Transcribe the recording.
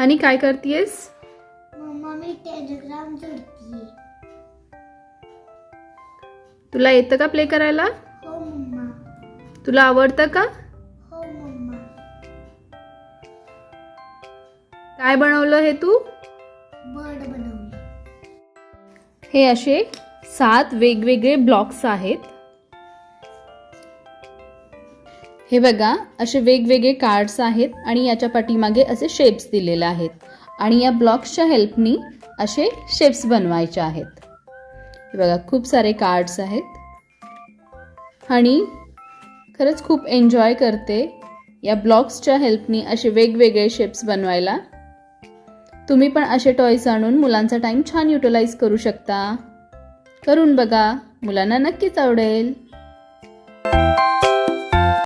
आणि काय करतेयस? मम्मा मी टेलिग्राम जोडतीये. तुला येतं का प्ले करायला? हो मम्मा. तुला आवडतं का? हो मम्मा. काय बनवलं हे तू? बर्ड बनवलं. हे असे 7 वेगवेगळे ब्लॉक्स आहेत. हे बघा, असे वेगवेगळे कार्ड्स आहेत आणि याच्या पाठीमागे असे शेप्स दिलेले आहेत आणि या ब्लॉक्सच्या हेल्पनी असे शेप्स बनवायचे आहेत. हे बघा, खूप सारे कार्ड्स आहेत आणि खरंच खूप एन्जॉय करते या ब्लॉक्सच्या हेल्पनी असे वेगवेगळे शेप्स बनवायला. तुम्ही पण असे टॉयज आणून मुलांचा टाइम छान युटिलाइज करू शकता. करून बघा, मुलांना नक्कीच आवडेल.